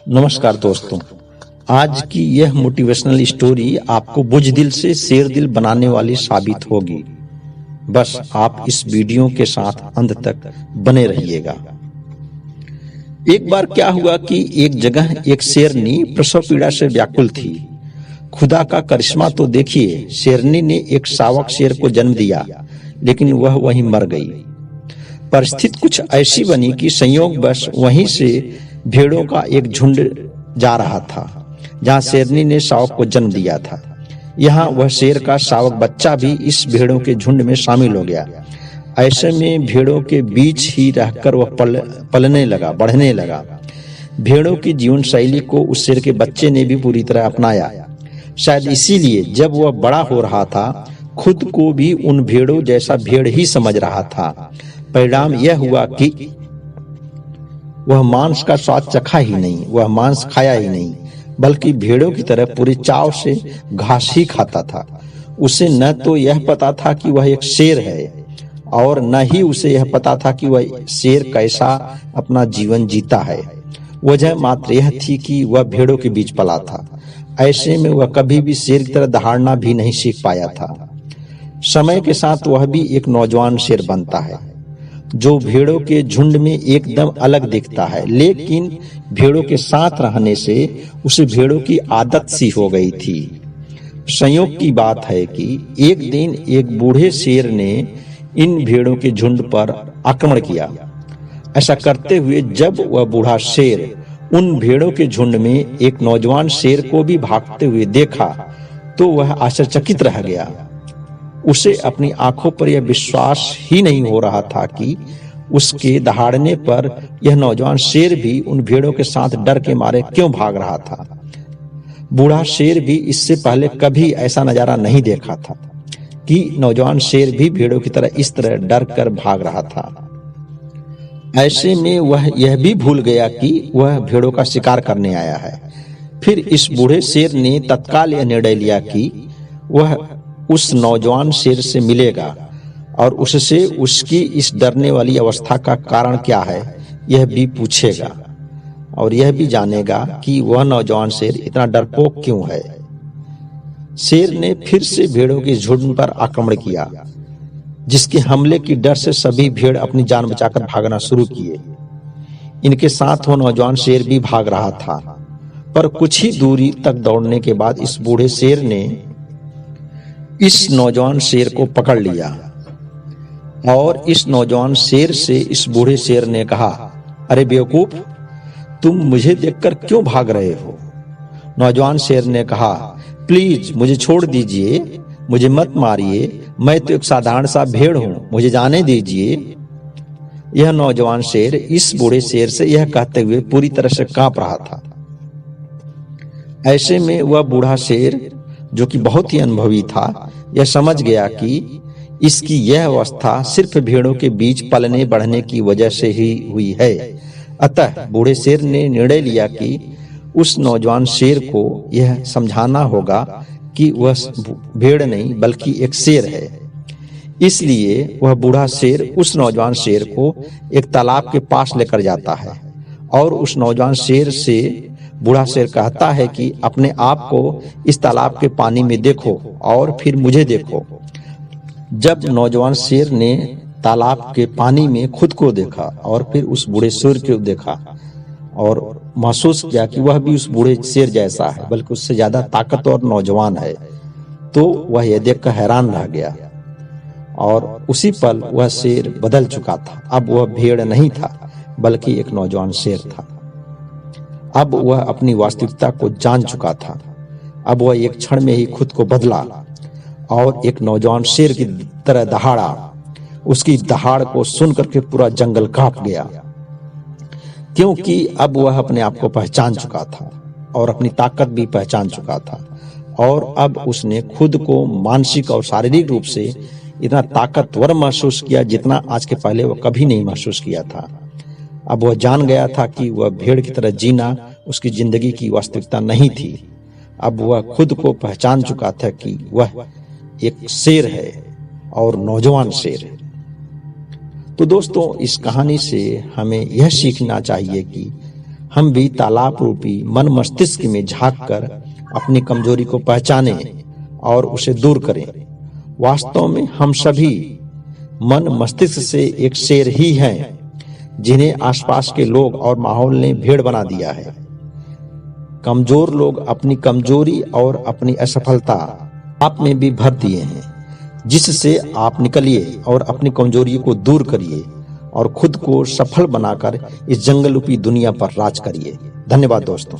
नमस्कार दोस्तों, आज की यह मोटिवेशनल स्टोरी आपको बुज़दिल से शेर दिल बनाने वाली साबित होगी। बस आप इस वीडियो के साथ अंत तक बने रहिएगा। एक बार क्या हुआ कि एक जगह एक शेरनी प्रसव पीड़ा से व्याकुल थी। खुदा का करिश्मा तो देखिए, शेरनी ने एक शावक शेर को जन्म दिया, लेकिन वह वहीं मर गई। परिस्थिति कुछ ऐसी बनी कि संयोगवश वहीं से भेड़ों का एक झुंड जा रहा था जहां शेरनी ने शावक को जन्म दिया था। यहाँ वह शेर का शावक बच्चा भी इस भेड़ों के झुंड में शामिल हो गया। ऐसे में भेड़ों के बीच ही रहकर वह पलने लगा, बढ़ने लगा। भेड़ों की जीवन शैली को उस शेर के बच्चे ने भी पूरी तरह अपनाया। शायद इसीलिए जब वह बड़ा हो रहा था, खुद को भी उन भेड़ों जैसा भेड़ ही समझ रहा था। परिणाम यह हुआ कि वह मांस का स्वाद चखा ही नहीं, वह मांस खाया ही नहीं, बल्कि भेड़ों की तरह पूरे चाव से घास ही खाता था। उसे न तो यह पता था कि वह एक शेर है, और न ही उसे यह पता था कि वह शेर कैसा अपना जीवन जीता है। वजह मात्र यह थी कि वह भेड़ों के बीच पला था। ऐसे में वह कभी भी शेर की तरह दहाड़ना भी नहीं सीख पाया था। समय के साथ वह भी एक नौजवान शेर बनता है, जो भेड़ों के झुंड में एकदम अलग दिखता है, लेकिन भेड़ों के साथ रहने से उसे भेड़ों की आदत सी हो गई थी। संयोग की बात है कि एक दिन एक बूढ़े शेर ने इन भेड़ों के झुंड पर आक्रमण किया। ऐसा करते हुए जब वह बूढ़ा शेर उन भेड़ों के झुंड में एक नौजवान शेर को भी भागते हुए देखा, तो वह आश्चर्यचकित रह गया। उसे अपनी आंखों पर यह विश्वास ही नहीं हो रहा था कि उसके दहाड़ने पर यह नौजवान शेर भी उन भेड़ों के साथ डर के मारे क्यों भाग रहा था। बूढ़ा शेर भी इससे पहले कभी ऐसा नजारा नहीं देखा था कि नौजवान शेर भी भेड़ों की तरह इस तरह डर कर भाग रहा था। ऐसे में वह यह भी भूल गया कि वह भेड़ों का शिकार करने आया है। फिर इस बूढ़े शेर ने तत्काल यह निर्णय लिया कि वह उस नौजवान शेर से मिलेगा और उससे उसकी इस डरने वाली अवस्था का कारण क्या है यह भी पूछेगा, और यह भी जानेगा कि वह नौजवान शेर इतना डरपोक क्यों है। शेर ने फिर से भेड़ों के झुंड पर आक्रमण किया, जिसके हमले की डर से सभी भेड़ अपनी जान बचाकर भागना शुरू किए। इनके साथ वो नौजवान शेर भी भाग रहा था, पर कुछ ही दूरी तक दौड़ने के बाद इस बूढ़े शेर ने इस नौजवान शेर को पकड़ लिया, और इस नौजवान शेर से इस बूढ़े शेर ने कहा, अरे बेवकूफ, तुम मुझे देखकर क्यों भाग रहे हो? नौजवान शेर ने कहा, प्लीज मुझे छोड़ दीजिए, मुझे मत मारिए, मैं तो एक साधारण सा भेड़ हूं, मुझे जाने दीजिए। यह नौजवान शेर इस बूढ़े शेर से यह कहते हुए पूरी तरह से कांप रहा था। ऐसे में वह बूढ़ा शेर, जो कि बहुत ही अनुभवी था, यह समझ गया कि इसकी यह अवस्था सिर्फ भेड़ों के बीच पलने बढ़ने की वजह से ही हुई है। अतः बूढ़े शेर ने निर्णय लिया कि उस नौजवान शेर को यह समझाना होगा कि वह भेड़ नहीं बल्कि एक शेर है। इसलिए वह बूढ़ा शेर उस नौजवान शेर को एक तालाब के पास लेकर जाता है, और उस नौजवान शेर से बूढ़ा शेर कहता है कि अपने आप को इस तालाब के पानी में देखो और फिर मुझे देखो। जब नौजवान शेर ने तालाब के पानी में खुद को देखा और फिर उस बूढ़े शेर को देखा और महसूस किया कि वह भी उस बूढ़े शेर जैसा है, बल्कि उससे ज्यादा ताकतवर नौजवान है, तो वह यह देखकर हैरान रह गया। और उसी पल वह शेर बदल चुका था। अब वह भेड़ नहीं था, बल्कि एक नौजवान शेर था। अब वह अपनी वास्तविकता को जान चुका था। अब वह एक क्षण में ही खुद को बदला और एक नौजवान शेर की तरह दहाड़ा। उसकी दहाड़ को सुनकर के पूरा जंगल कांप गया, क्योंकि अब वह अपने आप को पहचान चुका था और अपनी ताकत भी पहचान चुका था। और अब उसने खुद को मानसिक और शारीरिक रूप से इतना ताकतवर महसूस किया जितना आज के पहले वह कभी नहीं महसूस किया था। अब वह जान गया था कि वह भेड़ की तरह जीना उसकी जिंदगी की वास्तविकता नहीं थी। अब वह खुद को पहचान चुका था कि वह एक शेर है और नौजवान शेर है। तो दोस्तों, इस कहानी से हमें यह सीखना चाहिए कि हम भी तालाब रूपी मन मस्तिष्क में झांक कर अपनी कमजोरी को पहचानें और उसे दूर करें। वास्तव में हम सभी मन मस्तिष्क से एक शेर ही हैं, जिन्हें आसपास के लोग और माहौल ने भेड़ बना दिया है। कमजोर लोग अपनी कमजोरी और अपनी असफलता आप में भी भर दिए हैं, जिससे आप निकलिए और अपनी कमजोरियों को दूर करिए और खुद को सफल बनाकर इस जंगल रूपी दुनिया पर राज करिए। धन्यवाद दोस्तों।